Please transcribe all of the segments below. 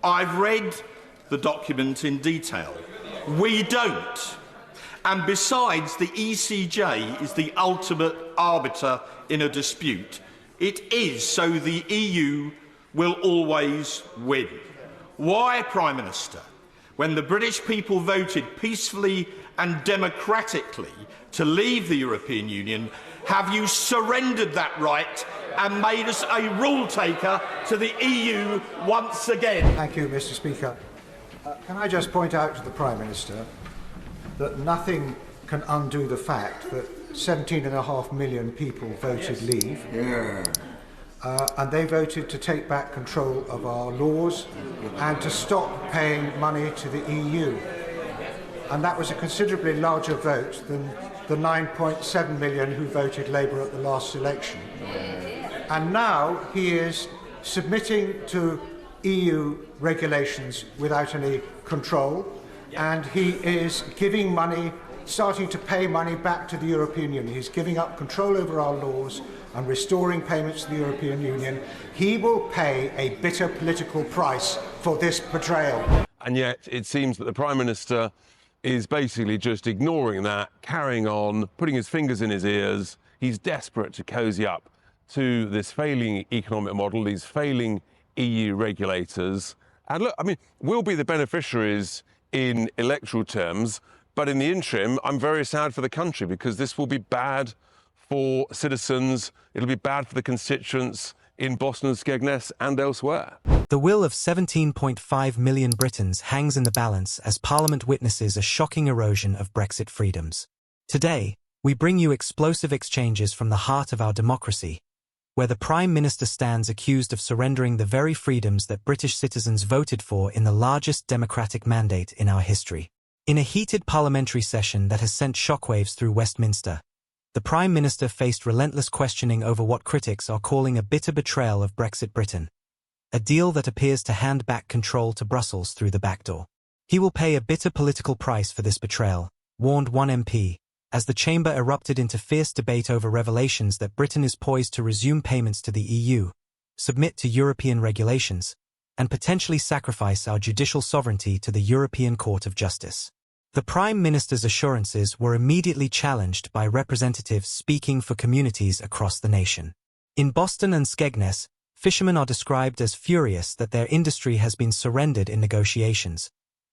I've read the document in detail. We don't. And besides, the ECJ is the ultimate arbiter in a dispute. It is, so the EU will always win. Why, Prime Minister, when the British people voted peacefully and democratically to leave the European Union, have you surrendered that right and made us a rule taker to the EU once again? Thank you, Mr. Speaker. Can I just point out to the Prime Minister that nothing can undo the fact that 17.5 million people voted leave, and they voted to take back control of our laws and to stop paying money to the EU. And that was a considerably larger vote than the 9.7 million who voted Labour at the last election. And now he is submitting to EU regulations without any control, and he is giving money, starting to pay money back to the European Union. He's giving up control over our laws and restoring payments to the European Union. He will pay a bitter political price for this betrayal. And yet it seems that the Prime Minister is basically just ignoring that, carrying on, putting his fingers in his ears. He's desperate to cosy up to this failing economic model, these failing EU regulators. And look, I mean, we'll be the beneficiaries in electoral terms, but in the interim, I'm very sad for the country because this will be bad for citizens, it'll be bad for the constituents in Boston and Skegness and elsewhere. The will of 17.5 million Britons hangs in the balance as Parliament witnesses a shocking erosion of Brexit freedoms. Today, we bring you explosive exchanges from the heart of our democracy, where the Prime Minister stands accused of surrendering the very freedoms that British citizens voted for in the largest democratic mandate in our history. In a heated parliamentary session that has sent shockwaves through Westminster, the Prime Minister faced relentless questioning over what critics are calling a bitter betrayal of Brexit Britain, a deal that appears to hand back control to Brussels through the back door. He will pay a bitter political price for this betrayal, warned one MP, as the chamber erupted into fierce debate over revelations that Britain is poised to resume payments to the EU, submit to European regulations, and potentially sacrifice our judicial sovereignty to the European Court of Justice. The Prime Minister's assurances were immediately challenged by representatives speaking for communities across the nation. In Boston and Skegness, fishermen are described as furious that their industry has been surrendered in negotiations,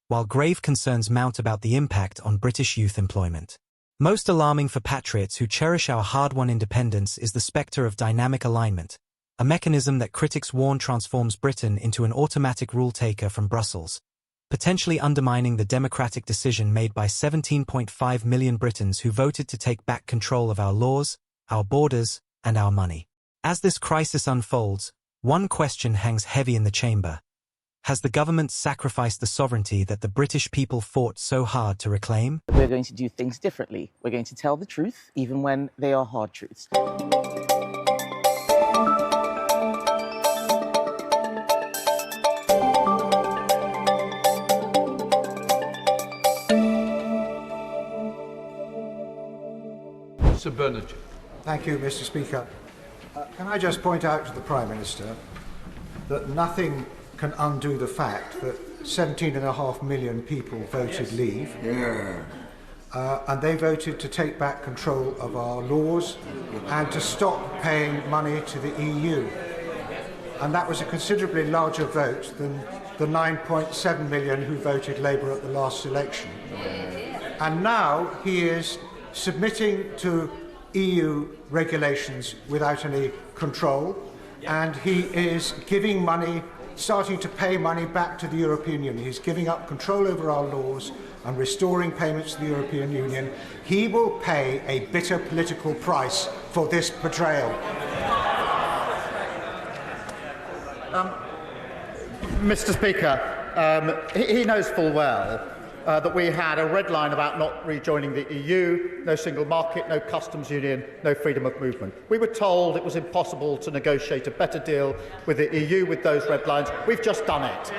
while grave concerns mount about the impact on British youth employment. Most alarming for patriots who cherish our hard-won independence is the spectre of dynamic alignment, a mechanism that critics warn transforms Britain into an automatic rule-taker from Brussels, potentially undermining the democratic decision made by 17.5 million Britons who voted to take back control of our laws, our borders, and our money. As this crisis unfolds, one question hangs heavy in the chamber. Has the government sacrificed the sovereignty that the British people fought so hard to reclaim? We're going to do things differently. We're going to tell the truth, even when they are hard truths. Sir Bernard. Thank you, Mr. Speaker. Can I just point out to the Prime Minister that nothing can undo the fact that 17.5 million people voted leave, and they voted to take back control of our laws and to stop paying money to the EU. And that was a considerably larger vote than the 9.7 million who voted Labour at the last election. And now he is submitting to EU regulations without any control, and he is giving money, starting to pay money back to the European Union. He's giving up control over our laws and restoring payments to the European Union. He will pay a bitter political price for this betrayal. Mr. Speaker, he knows full well that we had a red line about not rejoining the EU, no single market, no customs union, no freedom of movement. We were told it was impossible to negotiate a better deal with the EU with those red lines. We've just done it.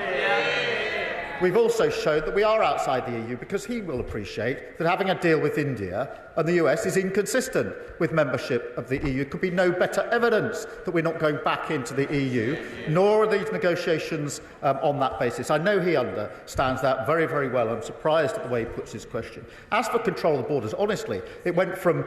we've also showed that we are outside the EU, because he will appreciate that having a deal with India and the US is inconsistent with membership of the EU. There could be no better evidence that we're not going back into the EU, nor are these negotiations on that basis. I know he understands that very, very well. I'm surprised at the way he puts his question. As for control of the borders, honestly, it went from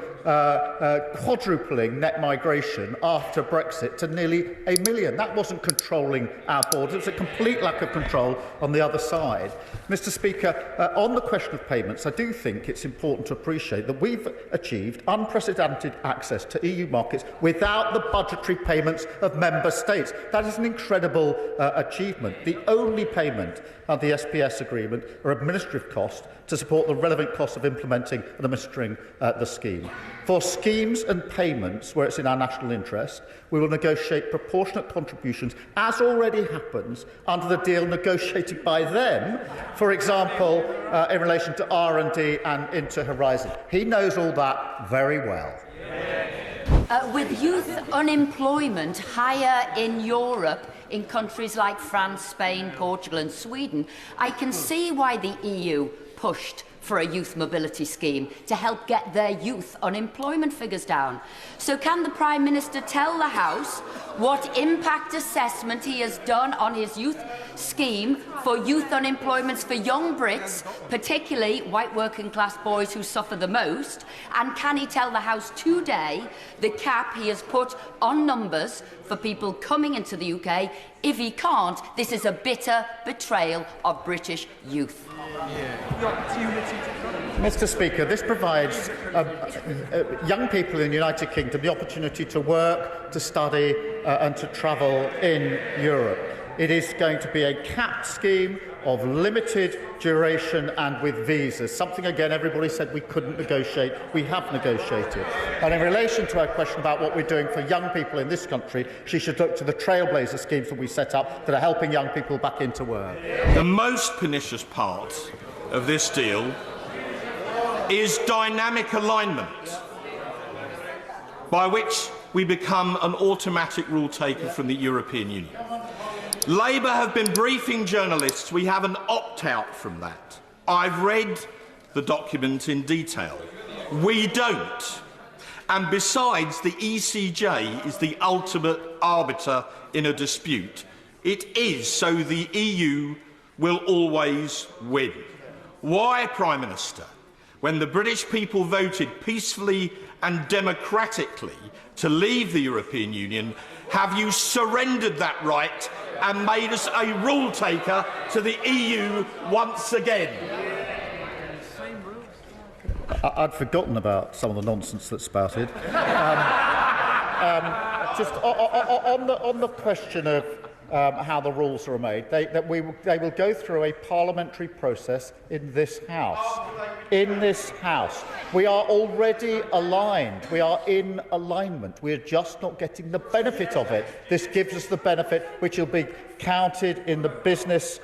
quadrupling net migration after Brexit to nearly 1 million. That wasn't controlling our borders. It was a complete lack of control on the other side. Mr. Speaker, on the question of payments, I do think it's important to appreciate that we've achieved unprecedented access to EU markets without the budgetary payments of member states. That is an incredible achievement. The only payment under the SPS agreement are administrative costs to support the relevant costs of implementing and administering the scheme. For schemes and payments where it's in our national interest, we will negotiate proportionate contributions, as already happens under the deal negotiated by them, for example, in relation to R&D and into Horizon. He knows all that very well. With youth unemployment higher in Europe, in countries like France, Spain, Portugal and Sweden, I can see why the EU pushed for a youth mobility scheme to help get their youth unemployment figures down. So can the Prime Minister tell the House what impact assessment he has done on his youth scheme for youth unemployment for young Brits, particularly white working class boys who suffer the most? And can he tell the House today the cap he has put on numbers for people coming into the UK? If he can't, this is a bitter betrayal of British youth. Mr. Speaker, this provides young people in the United Kingdom the opportunity to work, to study and to travel in Europe. It is going to be a capped scheme of limited duration and with visas, something, again, everybody said we couldn't negotiate. We have negotiated. And in relation to her question about what we're doing for young people in this country, she should look to the Trailblazer schemes that we set up that are helping young people back into work. The most pernicious part of this deal is dynamic alignment, by which we become an automatic rule taker from the European Union. Labour have been briefing journalists. We have an opt-out from that. I've read the document in detail. We don't. And besides, the ECJ is the ultimate arbiter in a dispute. It is, so the EU will always win. Why, Prime Minister, when the British people voted peacefully and democratically to leave the European Union, have you surrendered that right and made us a rule taker to the EU once again? I'd forgotten about some of the nonsense that's spouted. Just on the question of how the rules are made, they will go through a parliamentary process in this House. In this House. We are already aligned. We are in alignment. We are just not getting the benefit of it. This gives us the benefit which will be counted in the business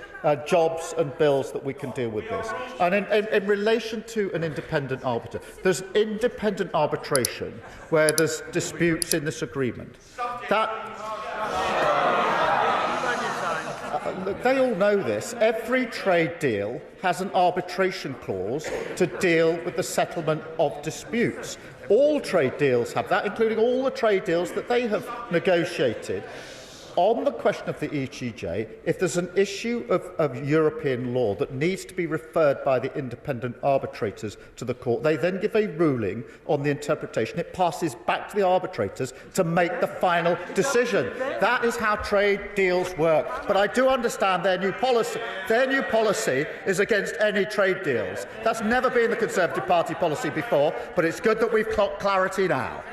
jobs and bills that we can deal with this. And in relation to an independent arbiter, there's independent arbitration where there's disputes in this agreement. Look, they all know this. Every trade deal has an arbitration clause to deal with the settlement of disputes. All trade deals have that, including all the trade deals that they have negotiated. On the question of the ECJ, if there's an issue of European law that needs to be referred by the independent arbitrators to the court, they then give a ruling on the interpretation. It passes back to the arbitrators to make the final decision. That is how trade deals work. But I do understand their new policy. Their new policy is against any trade deals. That's never been the Conservative Party policy before, but it's good that we've got clarity now.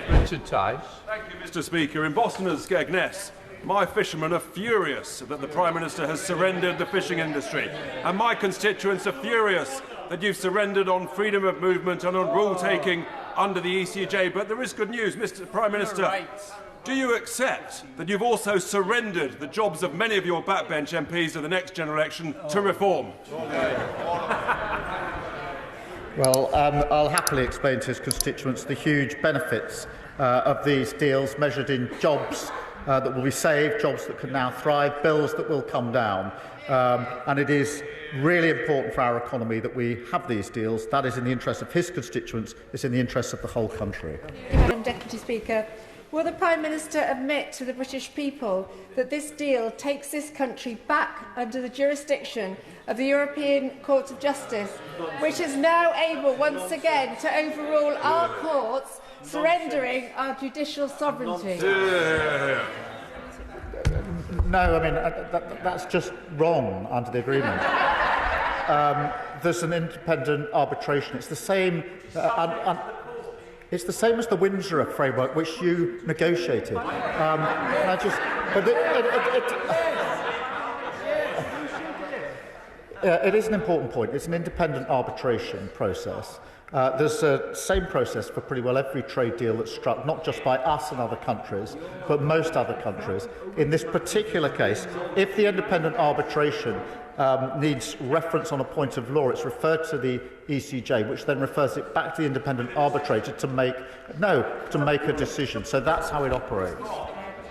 Richard Tice. Thank you, Mr. Speaker. In Boston and Skegness, my fishermen are furious that the Prime Minister has surrendered the fishing industry, and my constituents are furious that you've surrendered on freedom of movement and on rule-taking under the ECJ. But there is good news, Mr. Prime Minister. Do you accept that you've also surrendered the jobs of many of your backbench MPs of the next general election to reform? Well, I'll happily explain to his constituents the huge benefits of these deals measured in jobs that will be saved, jobs that can now thrive, bills that will come down. And it is really important for our economy that we have these deals. That is in the interest of his constituents. It's in the interest of the whole country. Madam Deputy Speaker, will the Prime Minister admit to the British people that this deal takes this country back under the jurisdiction of the European Court of Justice, which is now able once again to overrule our courts, surrendering our judicial sovereignty? No, I mean, that's just wrong under the agreement. There's an independent arbitration. It's the same, it's the same as the Windsor framework, which you negotiated. It is an important point. It's an independent arbitration process. There's the same process for pretty well every trade deal that's struck, not just by us and other countries, but most other countries. In this particular case, if the independent arbitration needs reference on a point of law, it's referred to the ECJ, which then refers it back to the independent arbitrator to make a decision. So that's how it operates.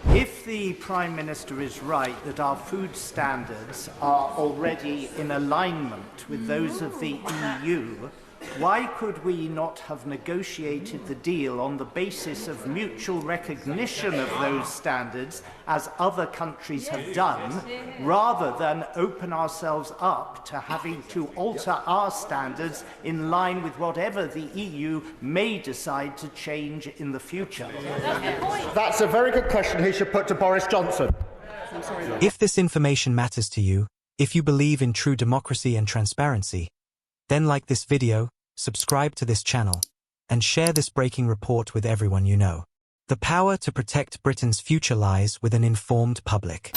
If the Prime Minister is right that our food standards are already in alignment with those of the EU, why could we not have negotiated the deal on the basis of mutual recognition of those standards, as other countries have done, rather than open ourselves up to having to alter our standards in line with whatever the EU may decide to change in the future? That's a very good question he should put to Boris Johnson. If this information matters to you, if you believe in true democracy and transparency, then like this video, subscribe to this channel, and share this breaking report with everyone you know. The power to protect Britain's future lies with an informed public.